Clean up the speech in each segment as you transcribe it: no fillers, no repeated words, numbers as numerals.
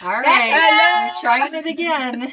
All right, Hello. we're trying it again.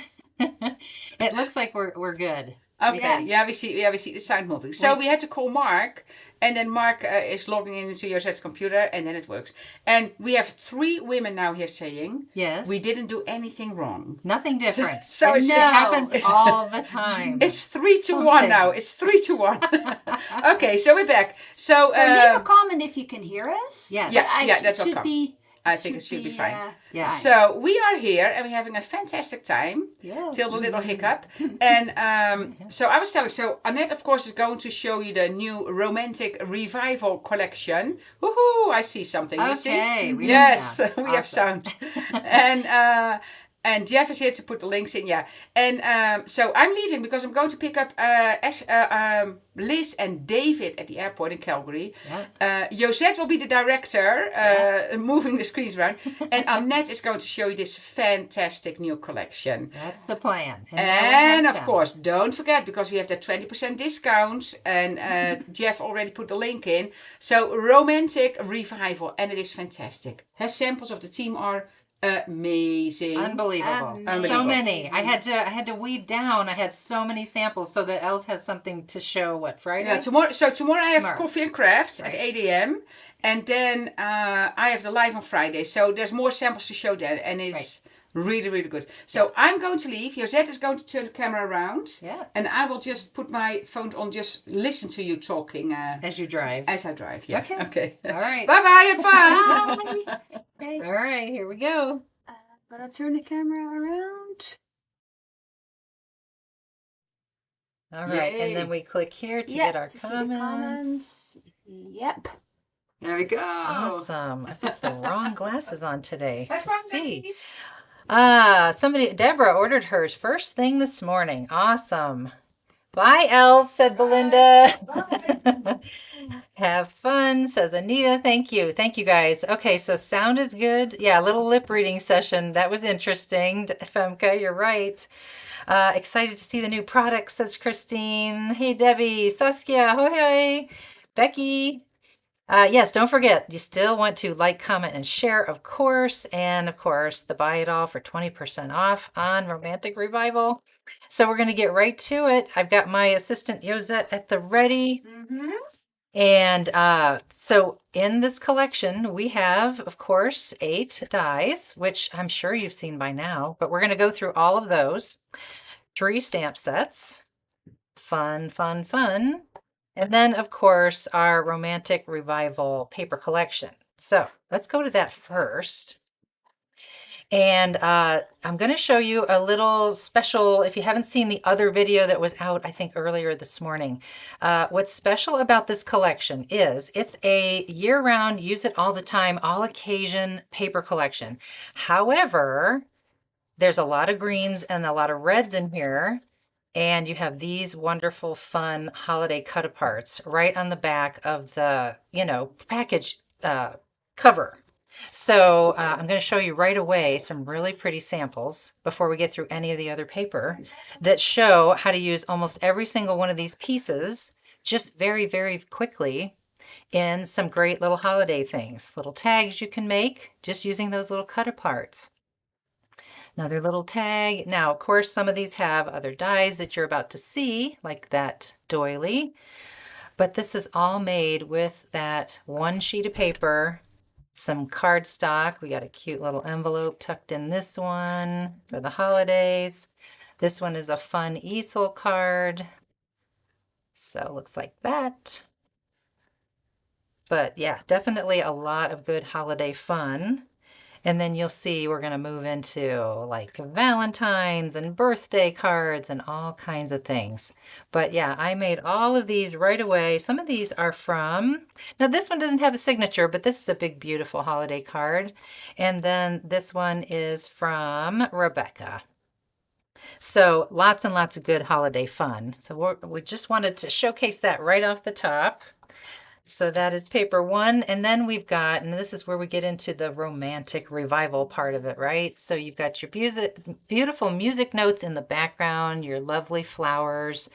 It looks like we're good. Okay, yeah, we see the sound moving. So we had to call Mark, and then Mark is logging into Josette's computer, and then it works. And we have 3 women now here saying, Yes. we didn't do anything wrong. Nothing different. So it happens all the time. It's 3-1 now. It's 3-1. Okay, so we're back. So leave a comment if you can hear us. Yes. Yeah, that's should okay. be. I think it should be fine. Yeah. So we are here and we're having a fantastic time. Yes. Till the little hiccup. And so I was telling, so Annette, of course, is going to show you the new Romantic Revival collection. Woohoo! I see something. You see? Okay. Yes, we Awesome. have sound. And Jeff is here to put the links in, yeah. And so I'm leaving because I'm going to pick up Liz and David at the airport in Calgary. Yeah. Josette will be the director, moving the screens around. And Annette is going to show you this fantastic new collection. That's the plan. And of course, don't forget, because we have that 20% discount. And Jeff already put the link in. So Romantic Revival. And it is fantastic. Her samples of the team are amazing. Unbelievable. So many. I had to weed down. I had so many samples so that Els has something to show. What, Friday? Yeah, tomorrow. So tomorrow I have coffee and crafts at 8 a.m. And then I have the live on Friday. So there's more samples to show then, and it's really, really good. So I'm going to leave. Josette is going to turn the camera around. Yeah. And I will just put my phone on, just listen to you talking. As you drive. As I drive, yeah. Okay. All right. Bye-bye, have fun. Bye. Okay. All right, here we go. I'm gonna turn the camera around. All right, Yay. and then we click here to get our to see the comments. comments. Yep. There we go. Awesome. I put the wrong glasses on today Have to fun, see. ladies. Deborah ordered hers first thing this morning. Awesome. Bye, Els, said Belinda. Have fun, says Anita. Thank you. Thank you, guys. Okay, so sound is good. Yeah, a little lip reading session. That was interesting. Femke, you're right. Excited to see the new products, says Christine. Hey, Debbie. Saskia. Hoi, hoi. Becky. Yes, don't forget, you still want to like, comment, and share, of course. And, of course, the buy it all for 20% off on Romantic Revival. So we're going to get right to it. I've got my assistant, Josette, at the ready. Mm-hmm. And so in this collection, we have, of course, 8 dies, which I'm sure you've seen by now. But we're going to go through all of those. 3 stamp sets. Fun, fun, fun. And then, of course, our Romantic Revival paper collection. So let's go to that first. And I'm going to show you a little special, if you haven't seen the other video that was out, I think earlier this morning. What's special about this collection is it's a year-round, use it all the time, all occasion paper collection. However, there's a lot of greens and a lot of reds in here. And you have these wonderful, fun holiday cut-aparts right on the back of the, package cover. So I'm going to show you right away some really pretty samples before we get through any of the other paper that show how to use almost every single one of these pieces just very, very quickly in some great little holiday things. Little tags you can make just using those little cut-aparts. Another little tag. Now, of course, some of these have other dies that you're about to see, like that doily. But this is all made with that one sheet of paper, some cardstock. We got a cute little envelope tucked in this one for the holidays. This one is a fun easel card. So it looks like that. But yeah, definitely a lot of good holiday fun. And then you'll see we're going to move into like Valentine's and birthday cards and all kinds of things. But yeah, I made all of these right away. Some of these are from, now this one doesn't have a signature, but this is a big, beautiful holiday card. And then this one is from Rebecca. So lots and lots of good holiday fun. So we just wanted to showcase that right off the top. So that is paper 1. And then we've got, and this is where we get into the Romantic Revival part of it, right? So you've got your beautiful music notes in the background, your lovely flowers,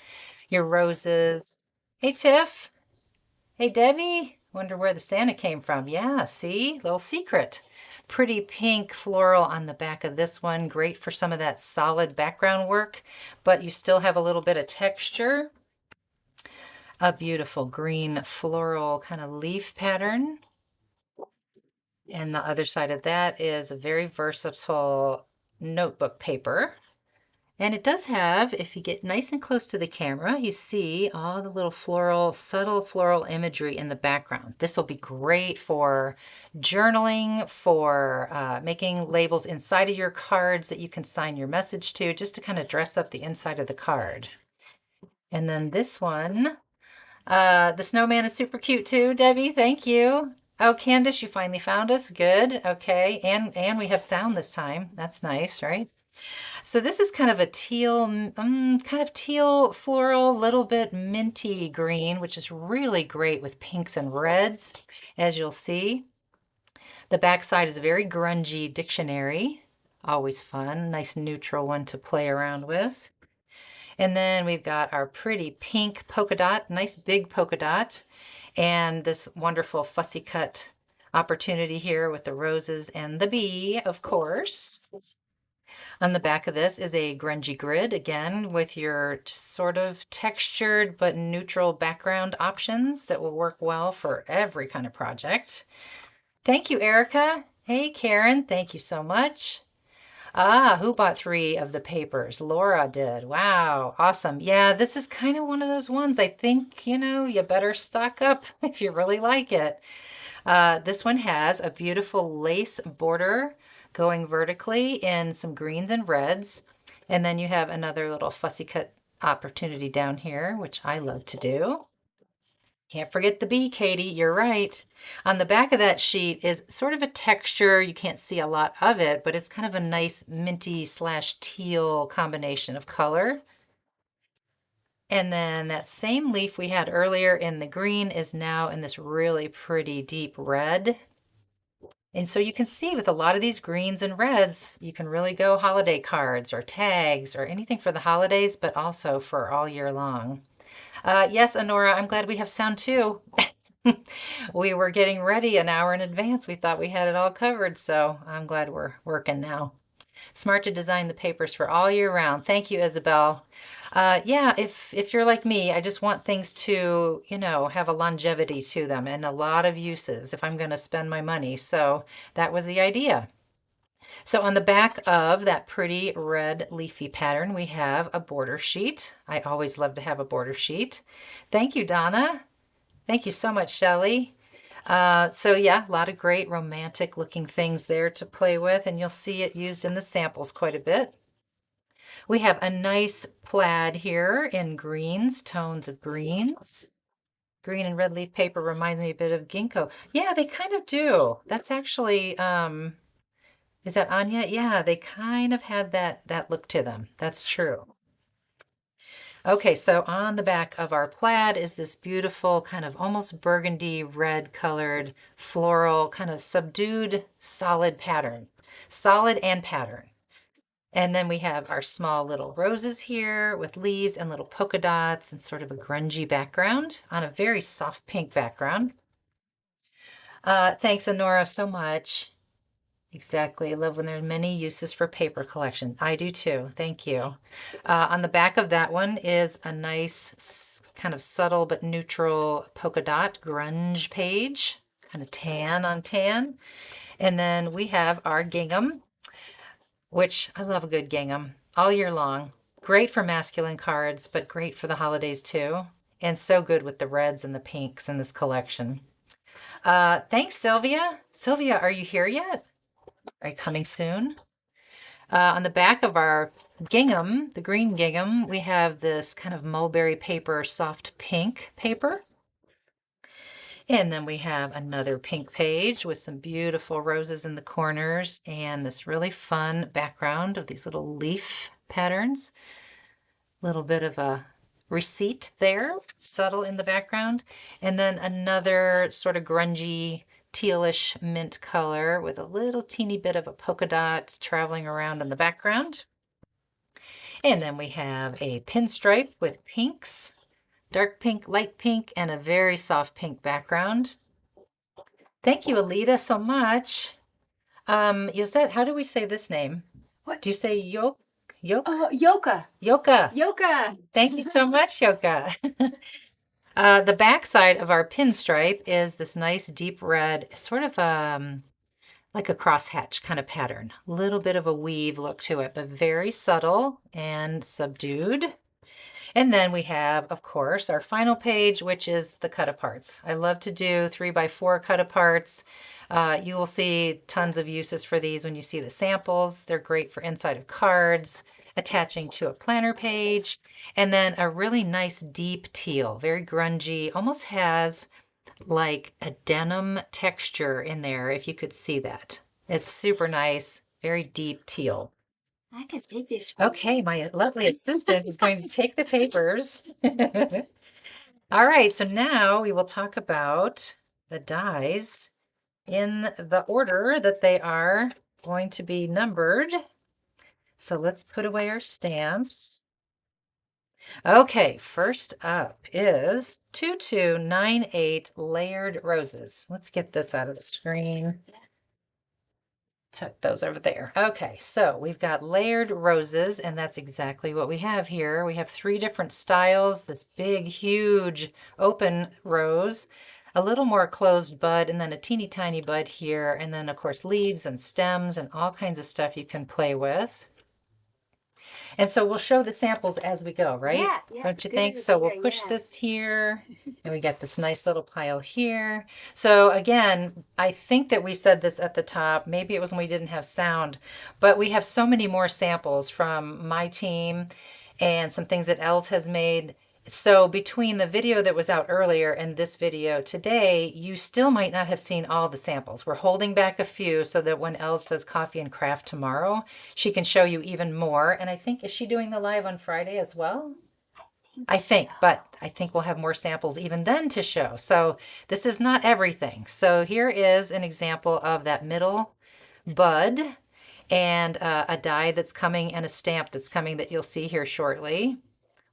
your roses. Hey, Tiff. Hey, Debbie. Wonder where the Santa came from. Yeah, see? Little secret. pretty pink floral on the back of this one. Great for some of that solid background work, but you still have a little bit of texture. A beautiful green floral kind of leaf pattern. And the other side of that is a very versatile notebook paper. And it does have, if you get nice and close to the camera, you see all the little floral, subtle floral imagery in the background. This will be great for journaling, for making labels inside of your cards that you can sign your message to, just to kind of dress up the inside of the card. And then this one, the snowman is super cute too, Debbie. Thank you. Oh, Candace, you finally found us. Good. Okay. And we have sound this time. That's nice, right? So this is kind of a teal, kind of teal floral, little bit minty green, which is really great with pinks and reds, as you'll see. The back side is a very grungy dictionary. Always fun. Nice neutral one to play around with. And then we've got our pretty pink polka dot, nice big polka dot, and this wonderful fussy cut opportunity here with the roses and the bee, of course. On the back of this is a grungy grid, again, with your sort of textured but neutral background options that will work well for every kind of project. Thank you, Erica. Hey, Karen, thank you so much. Ah, who bought 3 of the papers? Laura did. Wow, awesome. Yeah, this is kind of one of those ones I think, you better stock up if you really like it. This one has a beautiful lace border going vertically in some greens and reds. And then you have another little fussy cut opportunity down here, which I love to do. Can't forget the bee, Katie, you're right. On the back of that sheet is sort of a texture. You can't see a lot of it, but it's kind of a nice minty / teal combination of color. And then that same leaf we had earlier in the green is now in this really pretty deep red. And so you can see with a lot of these greens and reds, you can really go holiday cards or tags or anything for the holidays, but also for all year long. Yes, Honora, I'm glad we have sound too. We were getting ready an hour in advance. We thought we had it all covered, so I'm glad we're working now. Smart to design the papers for all year round. Thank you, Isabel. Yeah, if you're like me, I just want things to, have a longevity to them and a lot of uses if I'm going to spend my money. So that was the idea. So on the back of that pretty red leafy pattern, we have a border sheet. I always love to have a border sheet. Thank you, Donna. Thank you so much, Shelley. So yeah, a lot of great romantic looking things there to play with, and you'll see it used in the samples quite a bit. We have a nice plaid here in greens, tones of greens. Green and red leaf paper reminds me a bit of ginkgo. Yeah, they kind of do. That's actually, is that Anya? Yeah, they kind of had that look to them. That's true. Okay, so on the back of our plaid is this beautiful kind of almost burgundy red colored floral kind of subdued solid pattern. Solid and pattern. And then we have our small little roses here with leaves and little polka dots and sort of a grungy background on a very soft pink background. Thanks, Honora, so much. Exactly. I love when there are many uses for paper collection. I do too. Thank you. On the back of that one is a nice kind of subtle but neutral polka dot grunge page, kind of tan on tan. And then we have our gingham, which I love a good gingham all year long. Great for masculine cards, but great for the holidays too. And so good with the reds and the pinks in this collection. Thanks, Sylvia. Sylvia, are you here yet? Are you coming soon? On the back of our gingham, the green gingham, we have this kind of mulberry paper, soft pink paper. And then we have another pink page with some beautiful roses in the corners and this really fun background of these little leaf patterns. A little bit of a receipt there, subtle in the background. And then another sort of grungy tealish mint color with a little teeny bit of a polka dot traveling around in the background. And then we have a pinstripe with pinks, dark pink, light pink, and a very soft pink background. Thank you, Alita, so much. Yosette, how do we say this name? What? Do you say Yoke? Yoke? Yoka. Yoka. Yoka. Thank you so much, Yoka. The back side of our pinstripe is this nice deep red, sort of like a crosshatch kind of pattern. A little bit of a weave look to it, but very subtle and subdued. And then we have, of course, our final page, which is the cut aparts. I love to do 3x4 cut aparts. You will see tons of uses for these when you see the samples. They're great for inside of cards, attaching to a planner page, and then a really nice deep teal, very grungy, almost has like a denim texture in there, if you could see that. It's super nice, very deep teal. I can take this one. Okay, my lovely assistant is going to take the papers. All right, so now we will talk about the dies in the order that they are going to be numbered. So let's put away our stamps. Okay, first up is 2298 layered roses. Let's get this out of the screen. Tuck those over there. Okay, so we've got layered roses, and that's exactly what we have here. We have 3 different styles, this big, huge open rose, a little more closed bud, and then a teeny tiny bud here, and then of course leaves and stems and all kinds of stuff you can play with. And so we'll show the samples as we go, right? Yeah, Don't you good think? So we'll idea, push yeah. this here, and we get this nice little pile here. So again, I think that we said this at the top. Maybe it was when we didn't have sound, but we have so many more samples from my team and some things that Els has made. So between the video that was out earlier and this video today, you still might not have seen all the samples. We're holding back a few so that when Els does coffee and craft tomorrow, she can show you even more. And I think, is she doing the live on Friday as well? I think, but I think we'll have more samples even then to show. So this is not everything. So here is an example of that middle bud and a die that's coming and a stamp that's coming that you'll see here shortly.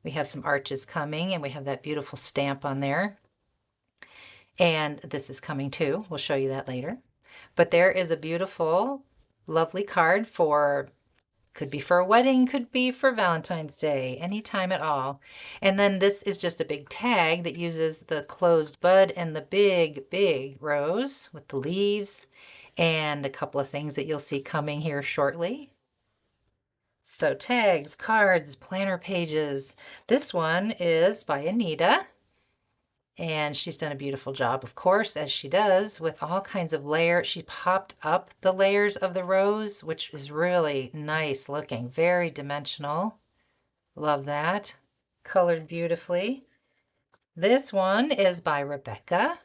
We have some arches coming, and we have that beautiful stamp on there. And this is coming too. We'll show you that later. But there is a beautiful, lovely card for, could be for a wedding, could be for Valentine's Day, anytime at all. And then this is just a big tag that uses the closed bud and the big, big rose with the leaves and a couple of things that you'll see coming here shortly. So tags, cards, planner pages. This one is by Anita, and she's done a beautiful job, of course, as she does, with all kinds of layers. She popped up the layers of the rose, which is really nice looking, very dimensional. Love that. Colored beautifully. This one is by Rebecca.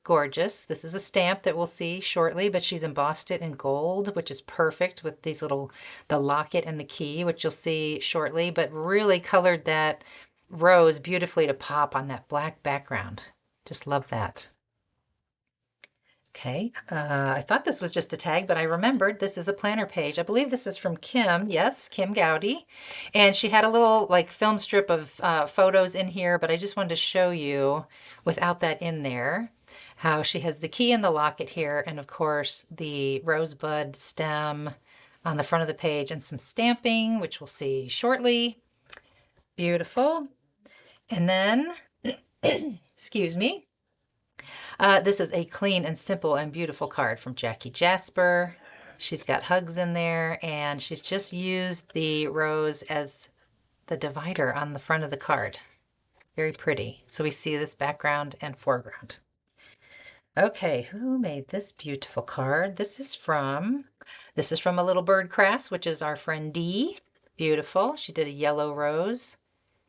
Gorgeous. This is a stamp that we'll see shortly, but she's embossed it in gold, which is perfect with these little, the locket and the key, which you'll see shortly, but really colored that rose beautifully to pop on that black background. Just love that. Okay, I thought this was just a tag, but I remembered this is a planner page. I believe this is from Kim, yes, Kim Gowdy. And she had a little like film strip of photos in here, but I just wanted to show you without that in there how she has the key and the locket here, and of course the rosebud stem on the front of the page and some stamping, which we'll see shortly. Beautiful. And then, excuse me, this is a clean and simple and beautiful card from Jackie Jasper. She's got hugs in there, and she's just used the rose as the divider on the front of the card. Very pretty. So we see this background and foreground. Okay, who made this beautiful card? This is from A Little Bird Crafts, which is our friend Dee. Beautiful. She did a yellow rose.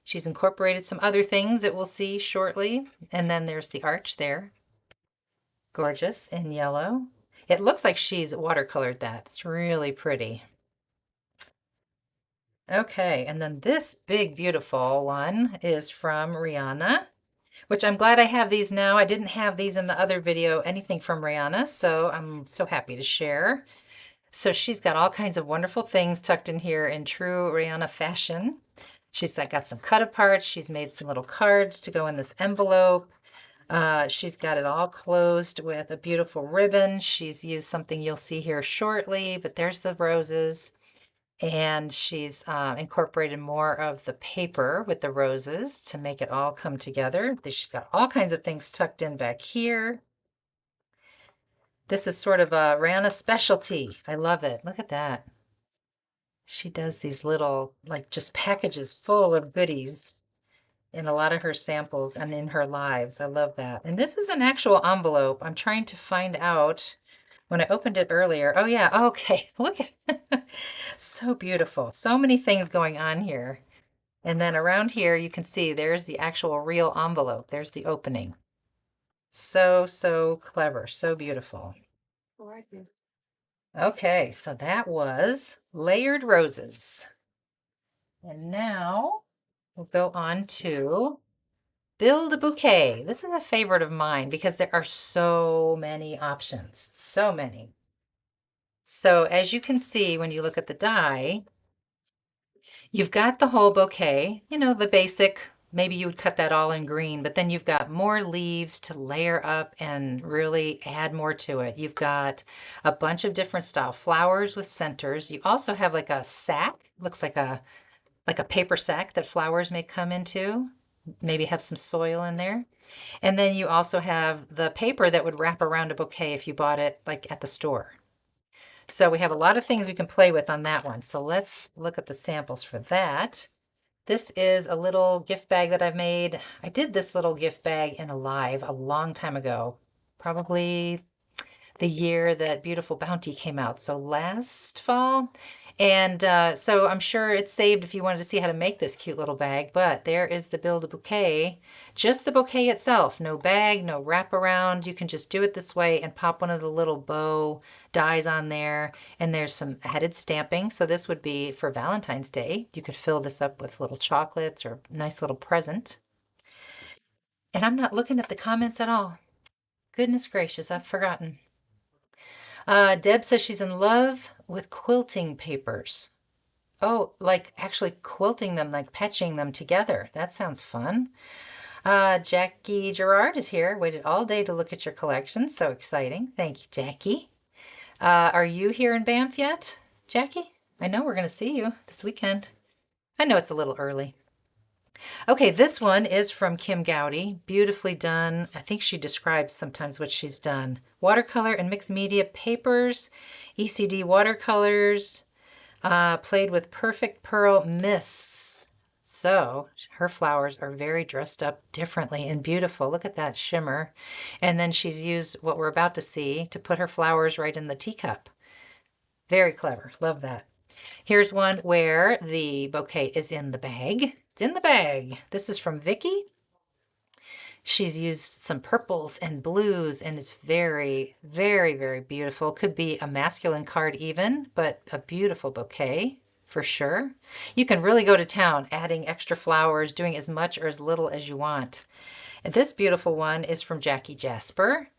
She's incorporated some other things that we'll see shortly. And then there's the arch there. Gorgeous in yellow. It looks like she's watercolored that. It's really pretty. Okay, and then this big, beautiful one is from Rihanna, which I'm glad I have these now. I didn't have these in the other video, anything from Rihanna, so I'm so happy to share. So she's got all kinds of wonderful things tucked in here in true Rihanna fashion. She's got some cut aparts. She's made some little cards to go in this envelope. She's got it all closed with a beautiful ribbon. She's used something you'll see here shortly, but there's the roses. And she's incorporated more of the paper with the roses to make it all come together. She's got all kinds of things tucked in back here. This is sort of a Rana specialty. I love it. Look at that. She does these little, like, just packages full of goodies in a lot of her samples and in her lives. I love that. And this is an actual envelope. I'm trying to find out when I opened it earlier. Oh yeah, okay. Look at so beautiful. So many things going on here. And then around here you can see there's the actual real envelope. There's the opening. So, so clever. So beautiful. Gorgeous. Okay, so that was Layered Roses. And now we'll go on to Build a Bouquet. This is a favorite of mine because there are so many options, so many. So as you can see, when you look at the die, you've got the whole bouquet, you know, the basic, maybe you would cut that all in green, but then you've got more leaves to layer up and really add more to it. You've got a bunch of different style flowers with centers. You also have like a sack, looks like a paper sack that flowers may come into, maybe have some soil in there. And then you also have the paper that would wrap around a bouquet if you bought it like at the store. So we have a lot of things we can play with on that one. So let's look at the samples for that. This is a little gift bag that I've made. I did this little gift bag in a live a long time ago, probably the year that Beautiful Bounty came out, so last fall. And so I'm sure it's saved if you wanted to see how to make this cute little bag, but there is the Build a Bouquet. Just the bouquet itself, no bag, no wraparound. You can just do it this way and pop one of the little bow dies on there. And there's some added stamping. So this would be for Valentine's Day. You could fill this up with little chocolates or nice little present. And I'm not looking at the comments at all. Goodness gracious, I've forgotten. Deb says she's in love with quilting papers. Oh, like actually quilting them, like patching them together. That sounds fun. Jackie Gerard is here. Waited all day to look at your collection. So exciting. Thank you, Jackie. Are you here in Banff yet, Jackie? I know we're going to see you this weekend. I know it's a little early. Okay, this one is from Kim Gowdy. Beautifully done. I think she describes sometimes what she's done. Watercolor and mixed media papers, ECD watercolors, played with perfect pearl mists. So her flowers are very dressed up differently and beautiful. Look at that shimmer. And then she's used what we're about to see to put her flowers right in the teacup. Very clever. Love that. Here's one where the bouquet is in the bag. It's in the bag. This is from Vicky. She's used some purples and blues, and it's very, very, very beautiful. Could be a masculine card even, but a beautiful bouquet for sure. You can really go to town adding extra flowers, doing as much or as little as you want. And this beautiful one is from Jackie Jasper.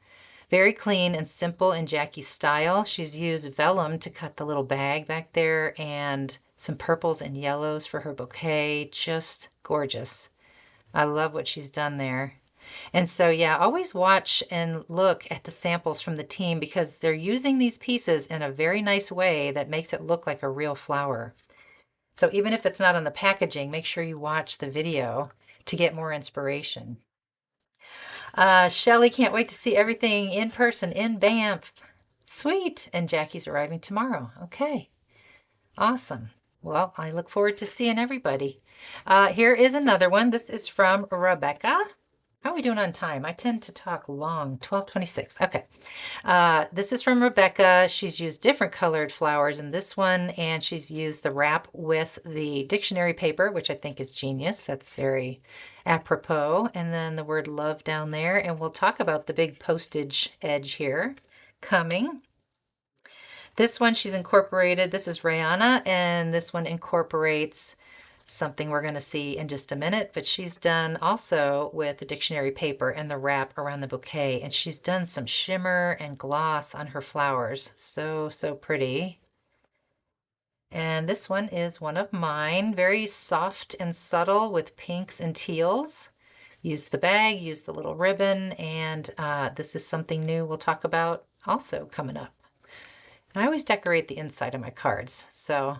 Very clean and simple in Jackie's style. She's used vellum to cut the little bag back there and some purples and yellows for her bouquet. Just gorgeous. I love what she's done there. And so, yeah, always watch and look at the samples from the team because they're using these pieces in a very nice way that makes it look like a real flower. So even if it's not on the packaging, make sure you watch the video to get more inspiration. Shelly can't wait to see everything in person in Banff. Sweet. And Jackie's arriving tomorrow. Okay. Awesome. Well, I look forward to seeing everybody. Here is another one. This is from Rebecca. How are we doing on time? I tend to talk long. 12:26. Okay. This is from Rebecca. She's used different colored flowers in this one, and she's used the wrap with the dictionary paper, which I think is genius. That's very apropos. And then the word love down there. And we'll talk about the big postage edge here coming. This one she's incorporated. This is Rihanna, and this one incorporates something we're going to see in just a minute, but she's done also with the dictionary paper and the wrap around the bouquet, and she's done some shimmer and gloss on her flowers. So, so pretty. And this one is one of mine, very soft and subtle with pinks and teals. use the bag, use the little ribbon, and this is something new we'll talk about also coming up. And I always decorate the inside of my cards, so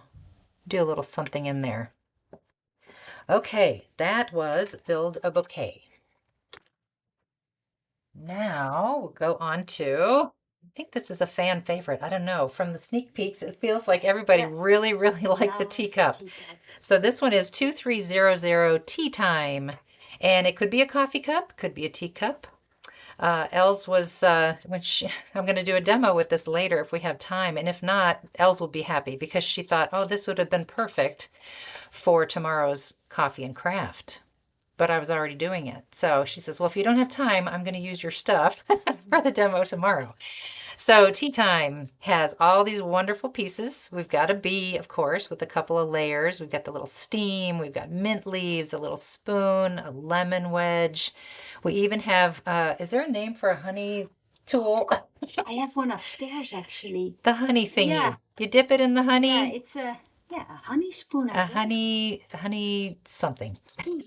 do a little something in there. Okay, that was Build a Bouquet. Now we'll go on to, I think this is a fan favorite. I don't know. From the sneak peeks, it feels like everybody really, really liked the teacup. So this one is 2300 Tea Time. And it could be a coffee cup, could be a teacup. Els was, I'm going to do a demo with this later if we have time. And if not, Els will be happy because she thought, oh, this would have been perfect for tomorrow's coffee and craft. But I was already doing it. So she says, well, if you don't have time, I'm going to use your stuff for the demo tomorrow. So Tea Time has all these wonderful pieces. We've got a bee, of course, with a couple of layers. We've got the little steam. We've got mint leaves, a little spoon, a lemon wedge. We even have, is there a name for a honey tool? I have one upstairs actually. The honey thingy. Yeah. You dip it in the honey? Yeah, it's a honey spoon. A honey something. Spoon.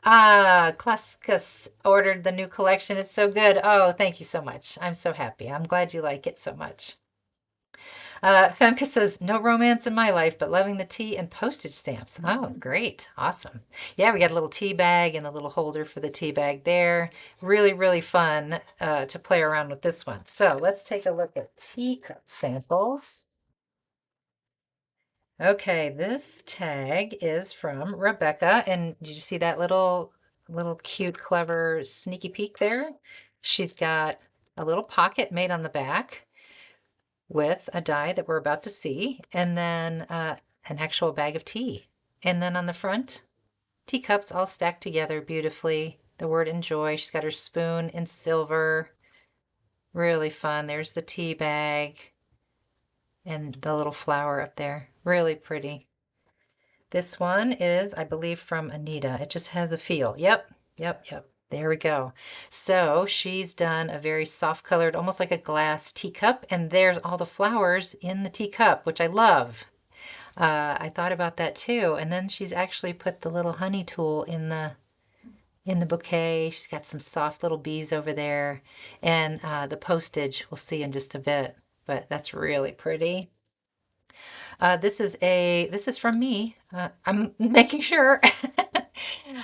Klaskus ordered the new collection. It's so good. Oh, thank you so much. I'm so happy. I'm glad you like it so much. Femke says, no romance in my life, but loving the tea and postage stamps. Oh, great. Awesome. Yeah, we got a little tea bag and a little holder for the tea bag there. Really, really fun to play around with this one. So let's take a look at teacup samples. Okay, this tag is from Rebecca, and did you see that little cute, clever, sneaky peek there? She's got a little pocket made on the back with a die that we're about to see, and then an actual bag of tea. And then on the front, teacups all stacked together beautifully. The word enjoy. She's got her spoon in silver. Really fun. There's the tea bag and the little flower up there. Really pretty. This one is, I believe, from Anita. It just has a feel. Yep. There we go. So she's done a very soft colored, almost like a glass teacup, and there's all the flowers in the teacup, which I love. I thought about that too. And then she's actually put the little honey tool in the bouquet. She's got some soft little bees over there, and the postage we'll see in just a bit. But that's really pretty. This is from me. I'm making sure.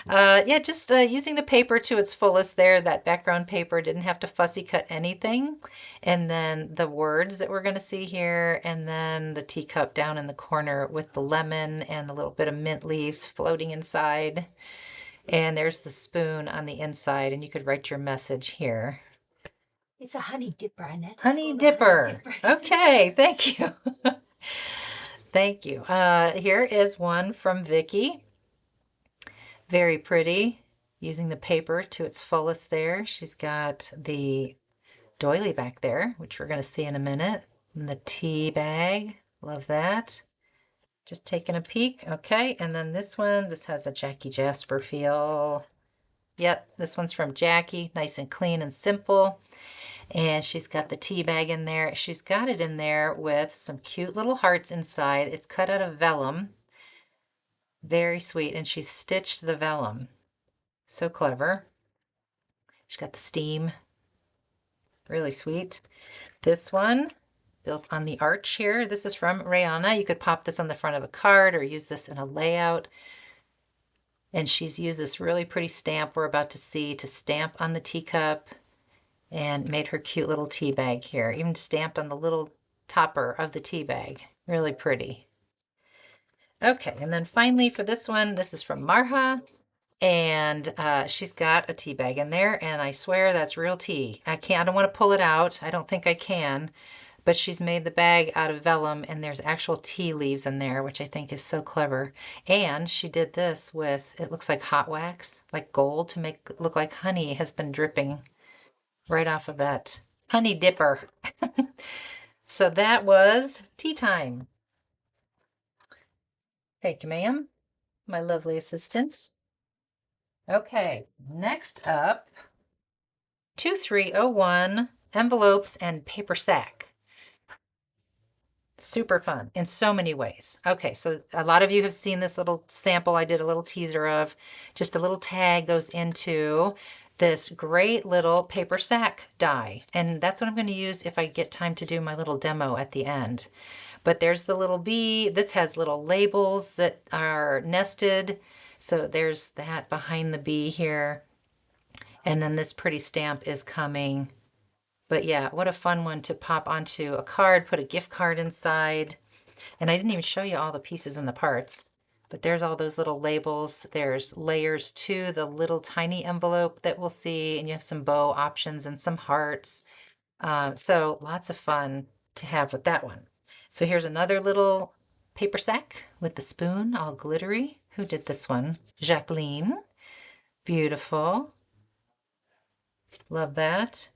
Yeah, just using the paper to its fullest there. That background paper, didn't have to fussy cut anything. And then the words that we're going to see here, and then the teacup down in the corner with the lemon and a little bit of mint leaves floating inside. And there's the spoon on the inside, and you could write your message here. It's a honey dipper, Annette. Honey dipper. Okay, thank you. Thank you. Here is one from Vicky. Very pretty, using the paper to its fullest there. She's got the doily back there, which we're going to see in a minute. And the tea bag. Love that. Just taking a peek. Okay, and then this one, this has a Jackie Jasper feel. Yep, this one's from Jackie. Nice and clean and simple. And she's got the tea bag in there. She's got it in there with some cute little hearts inside. It's cut out of vellum. Very sweet. And she's stitched the vellum. So clever. She's got the steam. Really sweet. This one, built on the arch here. This is from Rihanna. You could pop this on the front of a card or use this in a layout. And she's used this really pretty stamp we're about to see to stamp on the teacup. And made her cute little tea bag here, even stamped on the little topper of the tea bag. Really pretty. Okay, and then finally for this one, this is from Marha, and she's got a tea bag in there, and I swear that's real tea. I don't want to pull it out. I don't think I can, but she's made the bag out of vellum, and there's actual tea leaves in there, which I think is so clever. And she did this with, it looks like hot wax, like gold, to make it look like honey has been dripping right off of that honey dipper. So that was Tea Time. Thank you, ma'am. My lovely assistant. Okay, next up, 2301 envelopes and paper sack. Super fun in so many ways. Okay, so a lot of you have seen this little sample I did a little teaser of. Just a little tag goes into this great little paper sack die. And that's what I'm going to use if I get time to do my little demo at the end. But there's the little bee. This has little labels that are nested. So there's that behind the bee here. And then this pretty stamp is coming. But yeah, what a fun one to pop onto a card, put a gift card inside. And I didn't even show you all the pieces and the parts, but there's all those little labels. There's layers to the little tiny envelope that we'll see, and you have some bow options and some hearts. So lots of fun to have with that one. So here's another little paper sack with the spoon, all glittery. Who did this one? Jacqueline. Beautiful. Love that.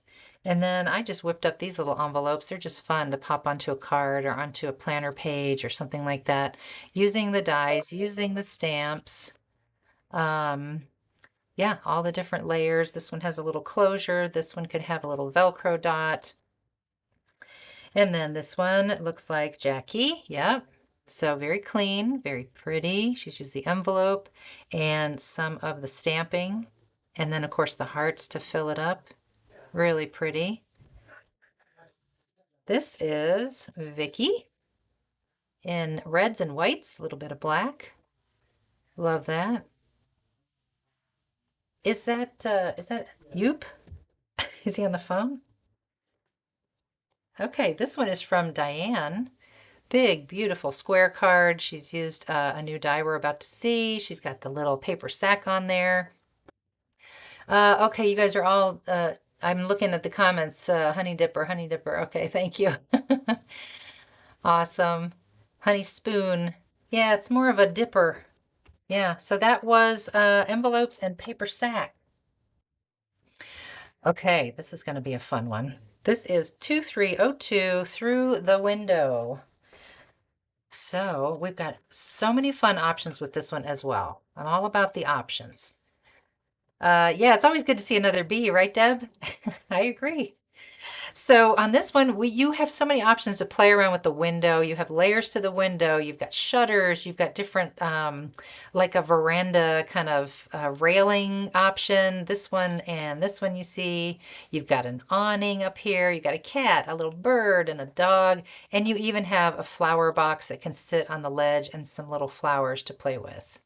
And then I just whipped up these little envelopes. They're just fun to pop onto a card or onto a planner page or something like that. Using the dies, using the stamps. Yeah, all the different layers. This one has a little closure. This one could have a little Velcro dot. And then this one looks like Jackie. Yep. So very clean, very pretty. She's used the envelope and some of the stamping. And then, of course, the hearts to fill it up. Really pretty. This is Vicky in reds and whites, a little bit of black. Love that. Is that Yoop? Is he on the phone? Okay, this one is from Diane. Big, beautiful square card. She's used a new die we're about to see. She's got the little paper sack on there. Okay, you guys are all, I'm looking at the comments, Honey Dipper, Honey Dipper. Okay, thank you. Awesome. Honey Spoon. Yeah, it's more of a dipper. Yeah, so that was envelopes and paper sack. Okay, this is going to be a fun one. This is 2302 Through the Window. So we've got so many fun options with this one as well. I'm all about the options. Yeah, it's always good to see another bee, right, Deb? I agree. So on this one, you have so many options to play around with the window. You have layers to the window. You've got shutters. You've got different, like a veranda kind of railing option. This one and this one you see. You've got an awning up here. You've got a cat, a little bird, and a dog. And you even have a flower box that can sit on the ledge and some little flowers to play with.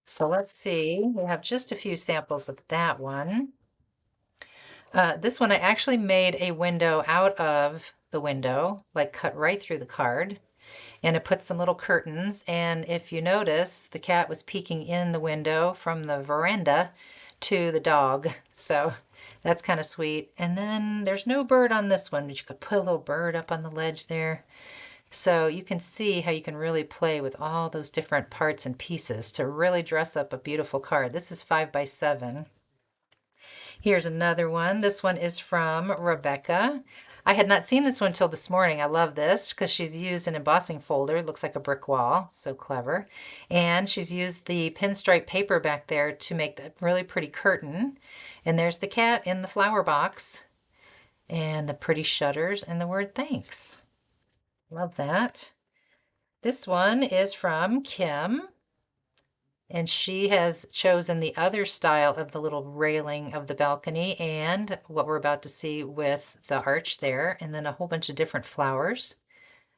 So let's see. We have just a few samples of that one. This one I actually made a window out of the window, like cut right through the card. And it put some little curtains. And if you notice, the cat was peeking in the window from the veranda to the dog. So that's kind of sweet. And then there's no bird on this one, but you could put a little bird up on the ledge there. So you can see how you can really play with all those different parts and pieces to really dress up a beautiful card. This is 5 by 7. Here's another one. This one is from Rebecca. I had not seen this one till this morning. I love this because she's used an embossing folder. It looks like a brick wall. So clever. And she's used the pinstripe paper back there to make that really pretty curtain. And there's the cat in the flower box. And the pretty shutters and the word thanks. Love that. This one is from Kim. And she has chosen the other style of the little railing of the balcony and what we're about to see with the arch there, and then a whole bunch of different flowers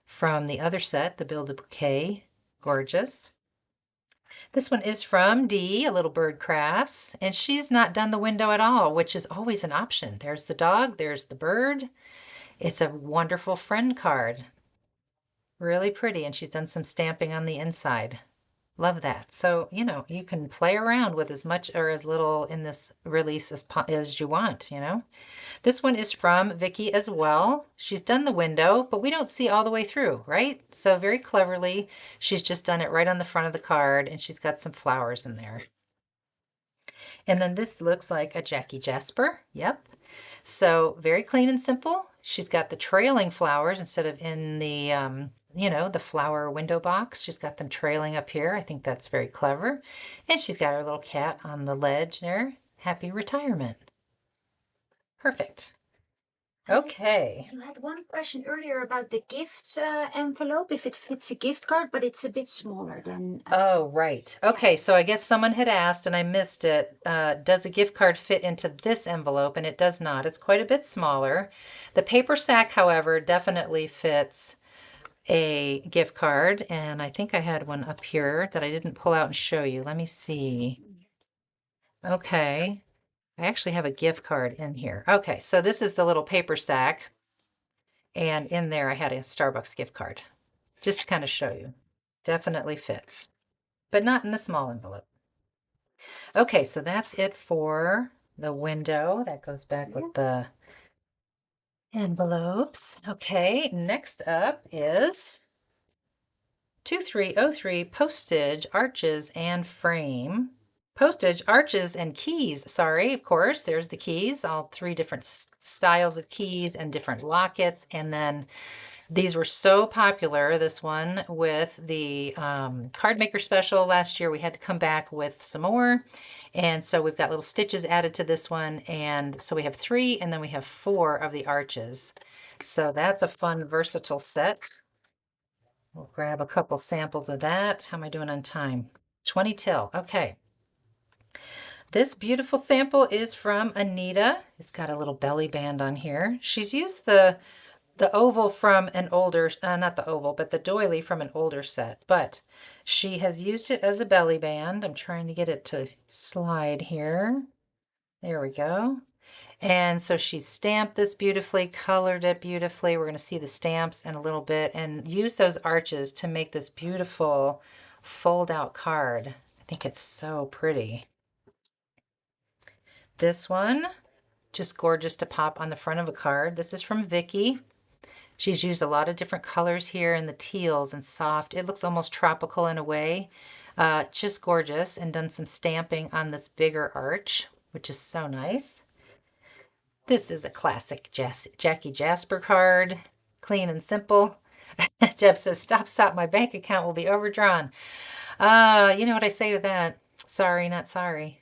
from the other set, the Build a Bouquet. Gorgeous. This one is from Dee, a little bird crafts, and she's not done the window at all, which is always an option. There's the dog, there's the bird. It's a wonderful friend card. Really pretty, and she's done some stamping on the inside. Love that. So, you know, you can play around with as much or as little in this release as you want, you know. This one is from Vicky as well. She's done the window, but we don't see all the way through, right? So very cleverly, she's just done it right on the front of the card, and she's got some flowers in there. And then this looks like a Jackie Jasper. Yep. So very clean and simple. She's got the trailing flowers instead of in the, you know, the flower window box. She's got them trailing up here. I think that's very clever. And she's got her little cat on the ledge there. Happy retirement. Perfect. Okay. You had one question earlier about the gift envelope, if it fits a gift card, but it's a bit smaller than. Oh, right. Okay, so I guess someone had asked and I missed it. Does a gift card fit into this envelope? And it does not. It's quite a bit smaller. The paper sack, however, definitely fits a gift card. And I think I had one up here that I didn't pull out and show you. Let me see. Okay. I actually have a gift card in here. Okay, so this is the little paper sack. And in there I had a Starbucks gift card, just to kind of show you. Definitely fits, but not in the small envelope. Okay, so that's it for the window. That goes back with the envelopes. Okay, next up is 2303 postage, arches, and frame. Postage, arches, and keys. Sorry, of course, there's the keys, all three different styles of keys and different lockets. And then these were so popular, this one with the card maker special last year. We had to come back with some more. And so we've got little stitches added to this one. And so we have 3 and then we have 4 of the arches. So that's a fun, versatile set. We'll grab a couple samples of that. How am I doing on time? 20 till. Okay. This beautiful sample is from Anita. It's got a little belly band on here. She's used the oval from an older, not the oval, but the doily from an older set, but she has used it as a belly band. I'm trying to get it to slide here. There we go. And so she's stamped this beautifully, colored it beautifully. We're going to see the stamps in a little bit and use those arches to make this beautiful fold out card. I think it's so pretty. This one, just gorgeous to pop on the front of a card. This is from Vicky. She's used a lot of different colors here in the teals and soft. It looks almost tropical in a way. Just gorgeous, and done some stamping on this bigger arch, which is so nice. This is a classic Jackie Jasper card. Clean and simple. Deb says, stop, my bank account will be overdrawn. You know what I say to that? Sorry, not sorry.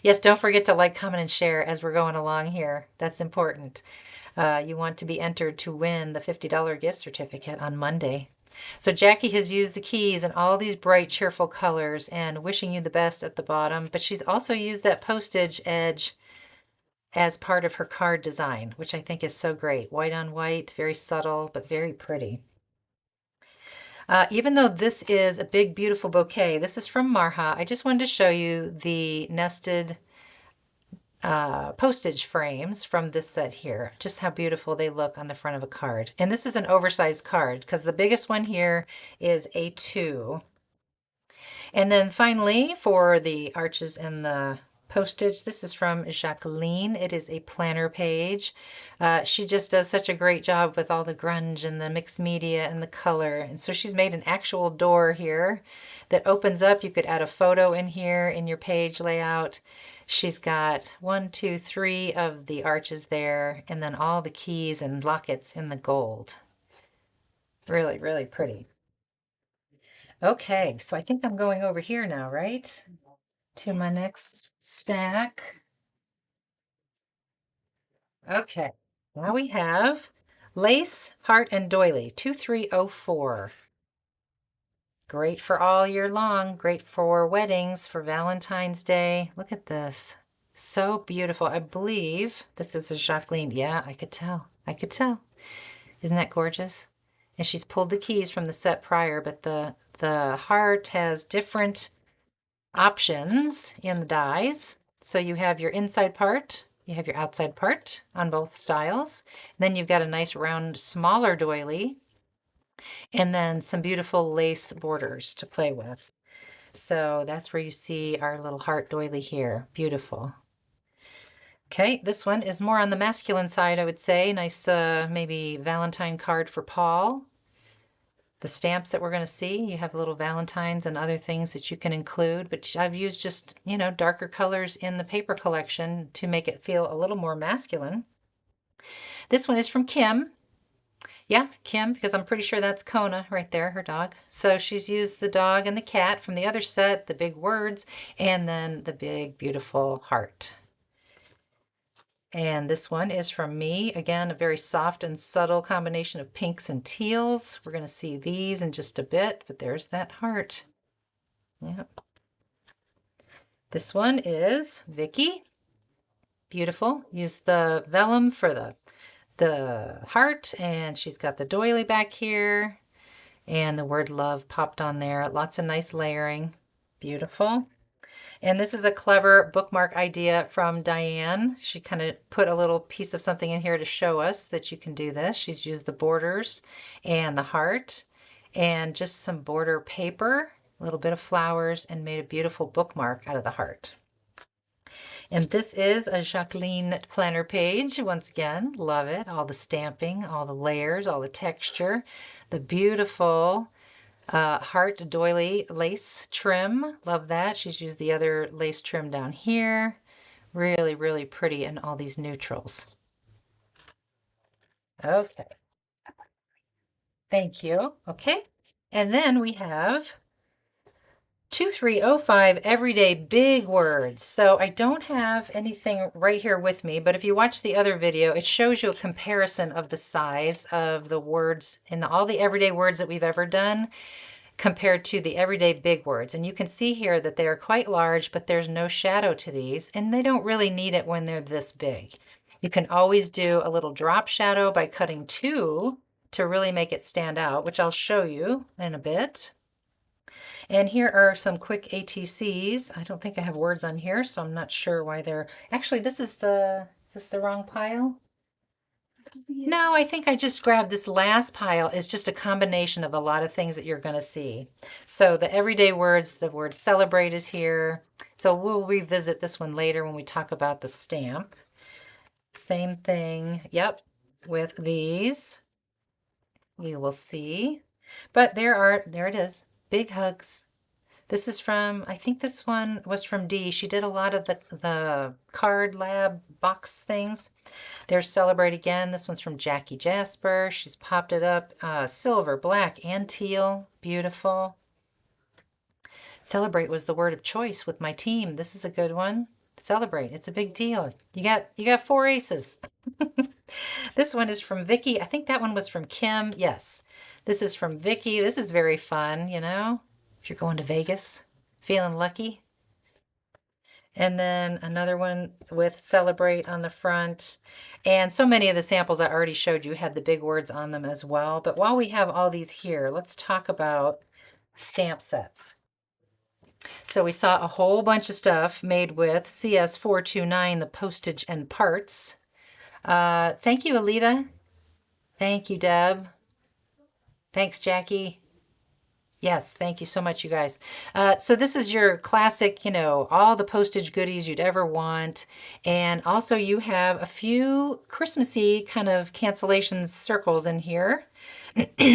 Yes, don't forget to like, comment, and share as we're going along here. That's important. You want to be entered to win the $50 gift certificate on Monday. So Jackie has used the keys in all these bright, cheerful colors and wishing you the best at the bottom, but she's also used that postage edge as part of her card design, which I think is so great. White on white, very subtle, but very pretty. Even though this is a big, beautiful bouquet, this is from Marha. I just wanted to show you the nested postage frames from this set here. Just how beautiful they look on the front of a card. And this is an oversized card because the biggest one here is A2. And then finally, for the arches and the postage, this is from Jacqueline. It is a planner page. She just does such a great job with all the grunge and the mixed media and the color. And so she's made an actual door here that opens up. You could add a photo in here in your page layout. She's got 1, 2, 3 of the arches there, and then all the keys and lockets in the gold. Really, really pretty. Okay, so I think I'm going over here now, right? To my next stack. Okay, now we have Lace, Heart, and Doily, 2304. Great for all year long, great for weddings, for Valentine's Day. Look at this. So beautiful. I believe this is a Jacqueline. Yeah, I could tell. I could tell. Isn't that gorgeous? And she's pulled the keys from the set prior, but the heart has different options in the dies. So you have your inside part, you have your outside part on both styles. Then you've got a nice round, smaller doily, and then some beautiful lace borders to play with. So that's where you see our little heart doily here. Beautiful. Okay, this one is more on the masculine side, I would say. Nice, maybe Valentine card for Paul. The stamps that we're going to see, you have little Valentines and other things that you can include, but I've used just, you know, darker colors in the paper collection to make it feel a little more masculine. This one is from Kim. Yeah, Kim, because I'm pretty sure that's Kona right there, her dog. So she's used the dog and the cat from the other set, the big words, and then the big, beautiful heart. And this one is from me. Again, a very soft and subtle combination of pinks and teals. We're going to see these in just a bit, but there's that heart. Yep. This one is Vicky. Beautiful. Use the vellum for the heart, and she's got the doily back here, and the word love popped on there. Lots of nice layering. Beautiful. And this is a clever bookmark idea from Diane. She kind of put a little piece of something in here to show us that you can do this. She's used the borders and the heart and just some border paper, a little bit of flowers, and made a beautiful bookmark out of the heart. And this is a Jacqueline planner page. Once again, love it. All the stamping, all the layers, all the texture, the beautiful heart doily lace trim. Love that. She's used the other lace trim down here. Really, really pretty in all these neutrals. Okay. Thank you. Okay. And then we have 2305 everyday big words. So I don't have anything right here with me, but if you watch the other video, it shows you a comparison of the size of the words in all the everyday words that we've ever done compared to the everyday big words. And you can see here that they are quite large, but there's no shadow to these, and they don't really need it when they're this big. You can always do a little drop shadow by cutting two to really make it stand out, which I'll show you in a bit. And here are some quick ATCs. I don't think I have words on here, so I'm not sure why they're... Actually, is this the wrong pile? No, I think I just grabbed this last pile. Is just a combination of a lot of things that you're going to see. So the everyday words, the word celebrate is here. So we'll revisit this one later when we talk about the stamp. Same thing, yep, with these. You will see. But there it is. Big hugs. This is from, I think this one was from Dee. She did a lot of the card lab box things. There's Celebrate again. This one's from Jackie Jasper. She's popped it up. Silver, black, and teal. Beautiful. Celebrate was the word of choice with my team. This is a good one. Celebrate. It's a big deal. You got 4 aces. This one is from Vicky. I think that one was from Kim. Yes. This is from Vicky. This is very fun, you know, if you're going to Vegas, feeling lucky. And then another one with Celebrate on the front. And so many of the samples I already showed you had the big words on them as well. But while we have all these here, let's talk about stamp sets. So we saw a whole bunch of stuff made with CS429, the postage and parts. Thank you, Alita. Thank you, Deb. Thanks, Jackie. Yes, thank you so much, you guys. So this is your classic, you know, all the postage goodies you'd ever want. And also you have a few Christmassy kind of cancellation circles in here.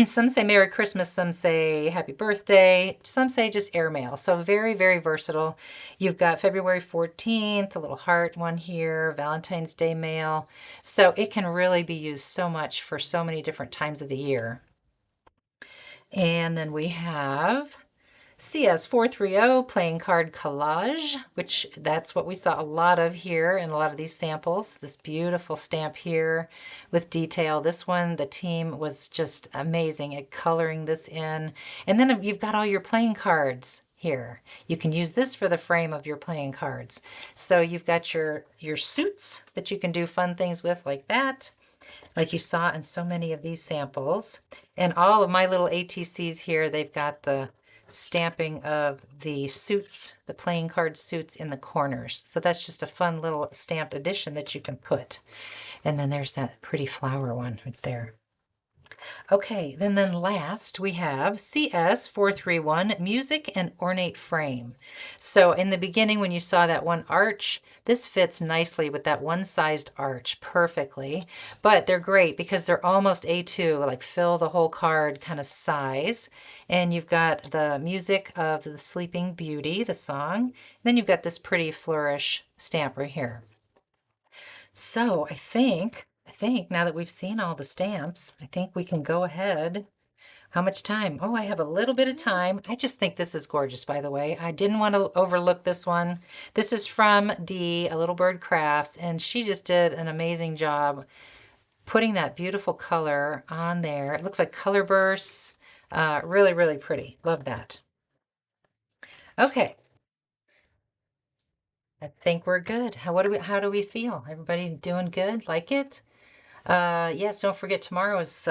Some say Merry Christmas, some say Happy Birthday, some say just airmail. So very, very versatile. You've got February 14th, a little heart one here, Valentine's Day mail. So it can really be used so much for so many different times of the year. And then we have CS430 playing card collage, which that's what we saw a lot of here in a lot of these samples. This beautiful stamp here with detail. This one, the team was just amazing at coloring this in. And then you've got all your playing cards here. You can use this for the frame of your playing cards. So you've got your suits that you can do fun things with like that, like you saw in so many of these samples. And all of my little ATCs here, they've got the stamping of the suits, the playing card suits in the corners. So that's just a fun little stamped addition that you can put. And then there's that pretty flower one right there. Okay, then last we have CS431 Music and Ornate Frame. So in the beginning when you saw that one arch, this fits nicely with that one-sized arch perfectly, but they're great because they're almost A2, like fill the whole card kind of size. And you've got the music of the Sleeping Beauty, the song, and then you've got this pretty flourish stamp right here. So I think now that we've seen all the stamps, I think we can go ahead. How much time? Oh, I have a little bit of time. I just think this is gorgeous, by the way. I didn't want to overlook this one. This is from Dee, A Little Bird Crafts, and she just did an amazing job putting that beautiful color on there. It looks like color bursts. Really, really pretty. Love that. Okay. I think we're good. How do we feel? Everybody doing good? Like it? Yes, don't forget tomorrow is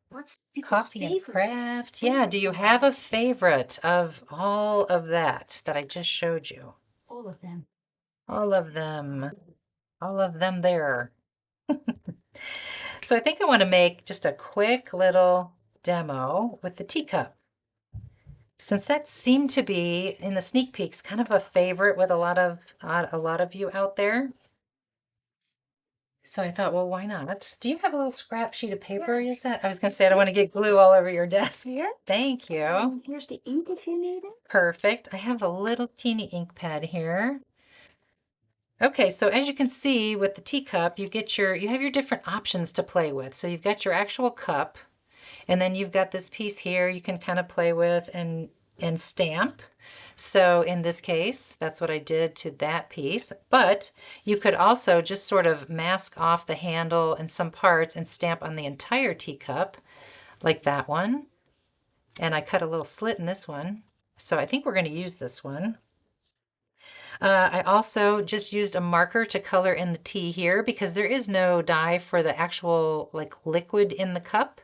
What's people's coffee and favorite? craft. Yeah, do you have a favorite of all of that I just showed you? All of them. All of them. All of them there. So I think I want to make just a quick little demo with the teacup. Since that seemed to be in the sneak peeks kind of a favorite with a lot of you out there. So I thought, well, why not? Do you have a little scrap sheet of paper? Yeah. Is that? I was going to say I don't want to get glue all over your desk. Here. Thank you. Here's the ink if you need it. Perfect. I have a little teeny ink pad here. Okay, so as you can see with the teacup, you have your different options to play with. So you've got your actual cup, and then you've got this piece here you can kind of play with and stamp. So in this case, that's what I did to that piece. But you could also just sort of mask off the handle and some parts and stamp on the entire teacup, like that one. And I cut a little slit in this one. So I think we're going to use this one. I also just used a marker to color in the tea here because there is no dye for the actual like liquid in the cup.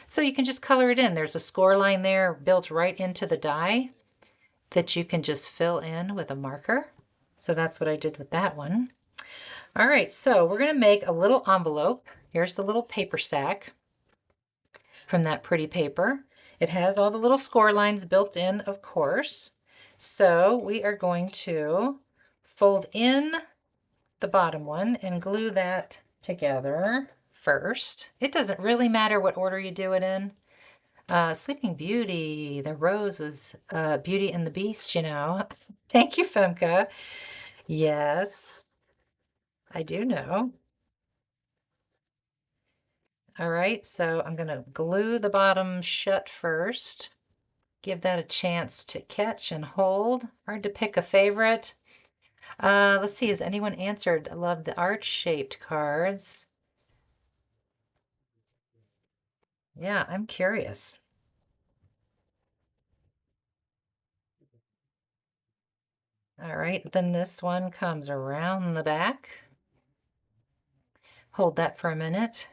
So you can just color it in. There's a score line there built right into the dye that you can just fill in with a marker. So that's what I did with that one. All right, so we're going to make a little envelope. Here's the little paper sack from that pretty paper. It has all the little score lines built in, of course. So we are going to fold in the bottom one and glue that together first. It doesn't really matter what order you do it in. Sleeping Beauty, the rose was Beauty and the Beast, you know. Thank you, Femke. Yes, I do know. All right, so I'm going to glue the bottom shut first. Give that a chance to catch and hold. Hard to pick a favorite. Let's see, has anyone answered? I love the arch-shaped cards. Yeah, I'm curious. All right, then this one comes around the back. Hold that for a minute.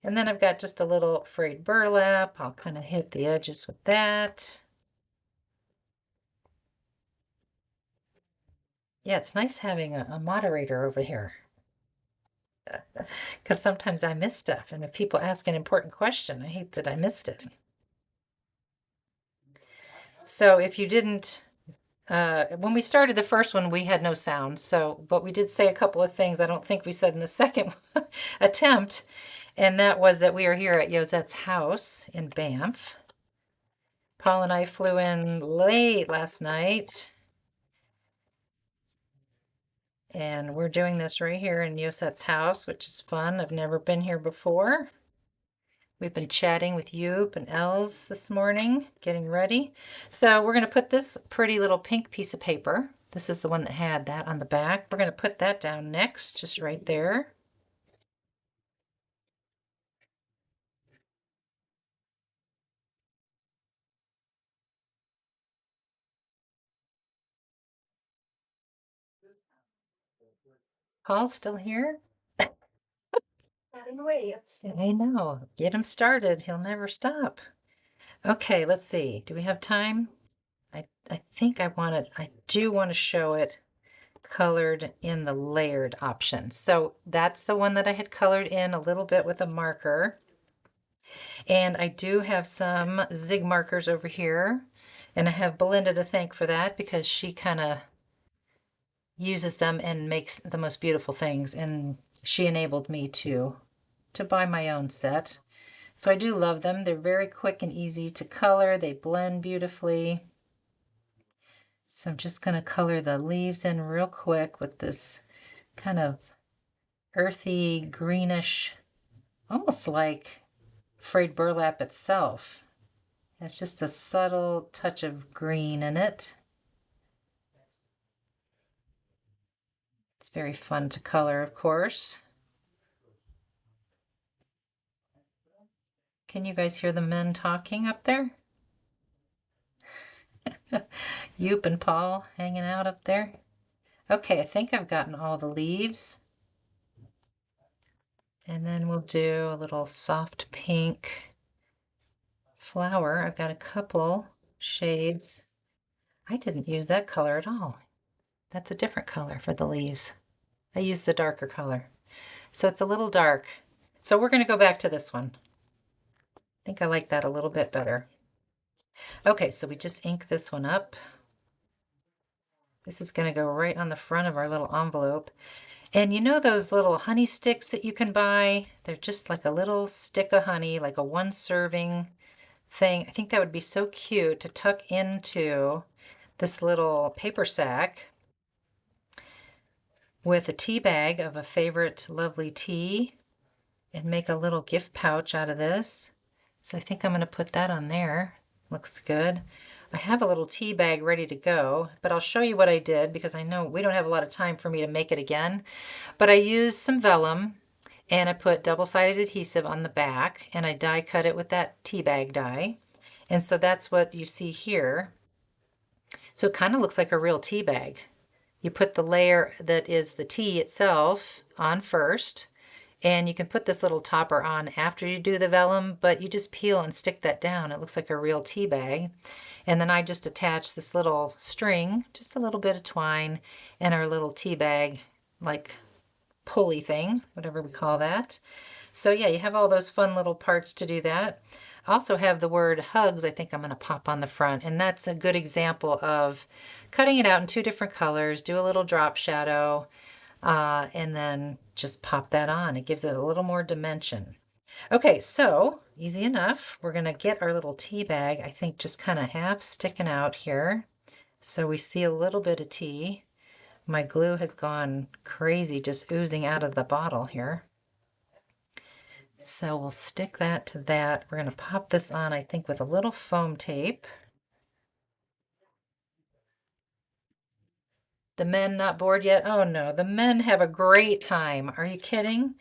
And then I've got just a little frayed burlap. I'll kind of hit the edges with that. Yeah, it's nice having a moderator over here. Because sometimes I miss stuff. And if people ask an important question, I hate that I missed it. So if you didn't, when we started the first one, we had no sound. So, but we did say a couple of things I don't think we said in the second attempt. And that was that we are here at Yosette's house in Banff. Paul and I flew in late last night. And we're doing this right here in Yosette's house, which is fun. I've never been here before. We've been chatting with Yoop and Els this morning, getting ready. So we're going to put this pretty little pink piece of paper. This is the one that had that on the back. We're going to put that down next, just right there. Paul's still here? Not in the way. I know. Get him started. He'll never stop. Okay, let's see. Do we have time? I think I do want to show it colored in the layered option. So that's the one that I had colored in a little bit with a marker. And I do have some Zig markers over here. And I have Belinda to thank for that because she kind of uses them and makes the most beautiful things. And she enabled me to buy my own set. So I do love them. They're very quick and easy to color. They blend beautifully. So I'm just going to color the leaves in real quick with this kind of earthy, greenish, almost like frayed burlap itself. It's just a subtle touch of green in it. It's very fun to color, of course. Can you guys hear the men talking up there? Yoop and Paul hanging out up there. Okay, I think I've gotten all the leaves. And then we'll do a little soft pink flower. I've got a couple shades. I didn't use that color at all. That's a different color for the leaves. I used the darker color. So it's a little dark. So we're going to go back to this one. I think I like that a little bit better. Okay, so we just ink this one up. This is going to go right on the front of our little envelope. And you know those little honey sticks that you can buy? They're just like a little stick of honey, like a 1 serving thing. I think that would be so cute to tuck into this little paper sack with a tea bag of a favorite lovely tea and make a little gift pouch out of this. So I think I'm going to put that on there. Looks good. I have a little tea bag ready to go, but I'll show you what I did because I know we don't have a lot of time for me to make it again. But I used some vellum and I put double-sided adhesive on the back and I die cut it with that tea bag die. And so that's what you see here. So it kind of looks like a real tea bag. You put the layer that is the tea itself on first, and you can put this little topper on after you do the vellum, but you just peel and stick that down. It looks like a real tea bag. And then I just attach this little string, just a little bit of twine, and our little tea bag, like pulley thing, whatever we call that. So yeah, you have all those fun little parts to do that. I also have the word hugs I think I'm going to pop on the front, and that's a good example of cutting it out in 2 different colors, do a little drop shadow, and then just pop that on. It gives it a little more dimension. Okay, so easy enough. We're going to get our little tea bag, I think just kind of half sticking out here. So we see a little bit of tea. My glue has gone crazy, just oozing out of the bottle here. So we'll stick that to that. We're going to pop this on, I think, with a little foam tape. The men not bored yet? Oh no, the men have a great time. Are you kidding?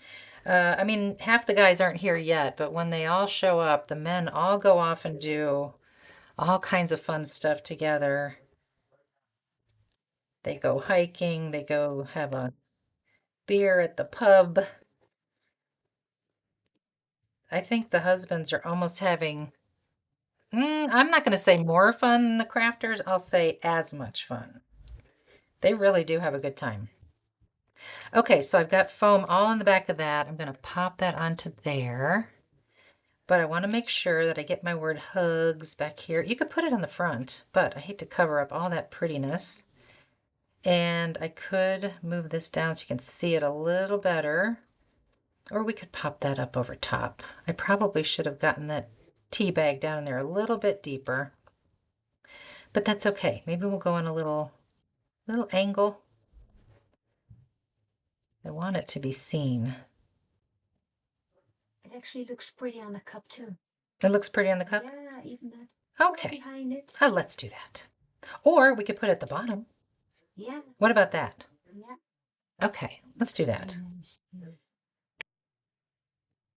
I mean, half the guys aren't here yet, but when they all show up, the men all go off and do all kinds of fun stuff together. They go hiking, they go have a beer at the pub. I think the husbands are almost having, I'm not going to say more fun than the crafters, I'll say as much fun. They really do have a good time. Okay, so I've got foam all on the back of that. I'm going to pop that onto there. But I want to make sure that I get my word hugs back here. You could put it on the front, but I hate to cover up all that prettiness. And I could move this down so you can see it a little better. Or we could pop that up over top. I probably should have gotten that tea bag down in there a little bit deeper. But that's okay. Maybe we'll go in a little angle. I want it to be seen. It actually looks pretty on the cup too. It looks pretty on the cup? Yeah, even that. Okay. Behind it. Oh, let's do that. Or we could put it at the bottom. Yeah. What about that? Yeah. Okay, let's do that.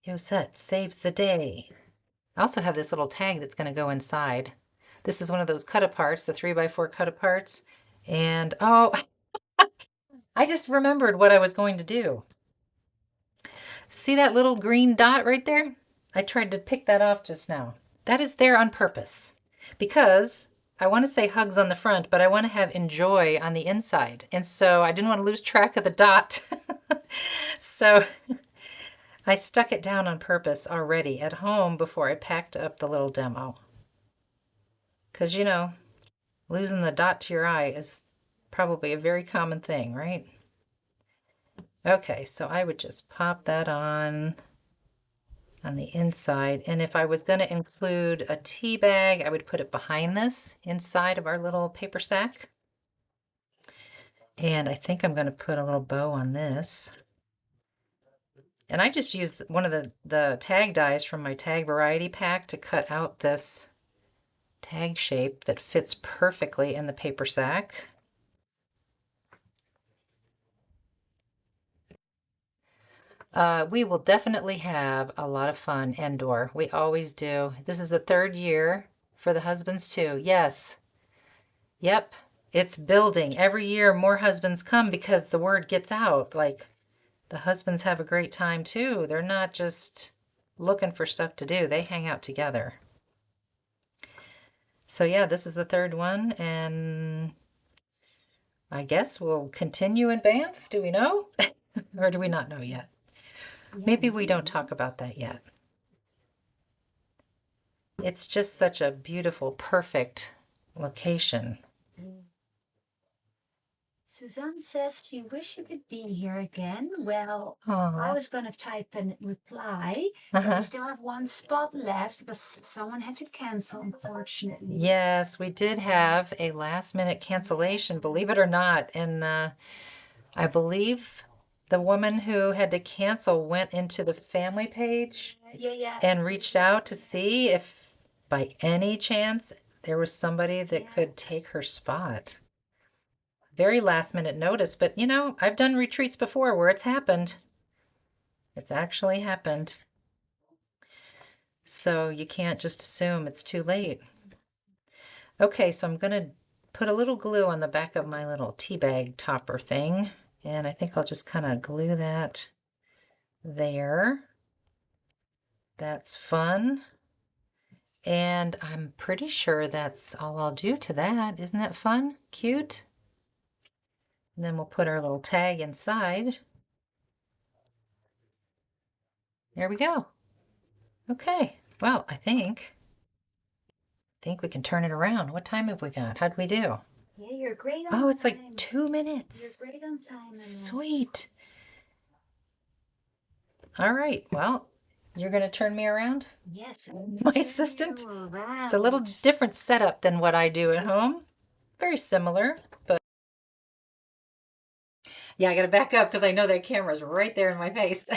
Yosette saves the day. I also have this little tag that's going to go inside. This is one of those cut-aparts, the 3x4 cut-aparts. And, oh, I just remembered what I was going to do. See that little green dot right there? I tried to pick that off just now. That is there on purpose because I want to say hugs on the front, but I want to have enjoy on the inside. And so I didn't want to lose track of the dot. So I stuck it down on purpose already at home before I packed up the little demo. Because, you know, losing the dot to your eye is probably a very common thing, right? Okay, so I would just pop that on the inside. And if I was going to include a tea bag, I would put it behind this inside of our little paper sack. And I think I'm going to put a little bow on this. And I just used one of the tag dies from my tag variety pack to cut out this tag shape that fits perfectly in the paper sack. We will definitely have a lot of fun indoor. We always do. This is the 3rd year for the husbands too. Yes. Yep. It's building. Every year more husbands come because the word gets out. Like, the husbands have a great time too. They're not just looking for stuff to do. They hang out together. So yeah, this is the 3rd one, and I guess we'll continue in Banff. Do we know? Or do we not know yet? Maybe we don't talk about that yet. It's just such a beautiful, perfect location. Suzanne says she wish she could be here again. Well, I Aww. was going to type a reply, but we Uh-huh. still have one spot left because someone had to cancel, unfortunately. Yes, we did have a last-minute cancellation, believe it or not. And I believe the woman who had to cancel went into the family page Yeah. and reached out to see if by any chance there was somebody that could take her spot. Very last minute notice, but you know, I've done retreats before where it's happened. It's actually happened. So you can't just assume it's too late. Okay, so I'm gonna put a little glue on the back of my little tea bag topper thing, and I think I'll just kind of glue that there. That's fun. And I'm pretty sure that's all I'll do to that. Isn't that fun? Cute? And then we'll put our little tag inside. There we go. Okay, well, I think we can turn it around. What time have we got? How'd we do? Yeah, you're great on Oh, it's time. like 2 minutes. You're great on time. Annette. Sweet. All right, well, you're going to turn me around? Yes. My assistant? It's a little different setup than what I do at home. Very similar, but yeah, I got to back up because I know that camera's right there in my face.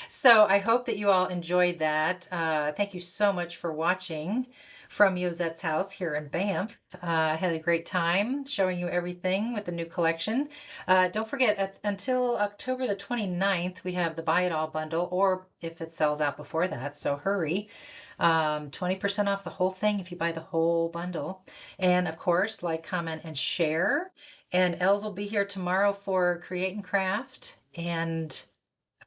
So I hope that you all enjoyed that. Thank you so much for watching from Yosette's house here in Banff. I had a great time showing you everything with the new collection. Don't forget, until October the 29th, we have the Buy It All bundle, or if it sells out before that, so hurry. 20% off the whole thing if you buy the whole bundle. And of course, like, comment, and share. And Els will be here tomorrow for Create and Craft. And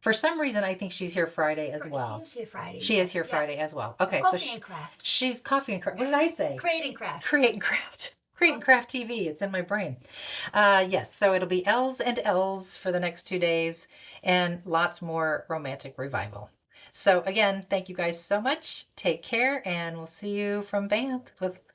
for some reason, I think she's here Friday as well. She is here Friday. She is here Friday as well. Okay, Coffee and Craft. she's Coffee and Craft. What did I say? Create and Craft. Create and Craft. Create and Craft TV. It's in my brain. Yes, so it'll be Els and Els for the next 2 days, and lots more romantic revival. So again, thank you guys so much. Take care, and we'll see you from Banff with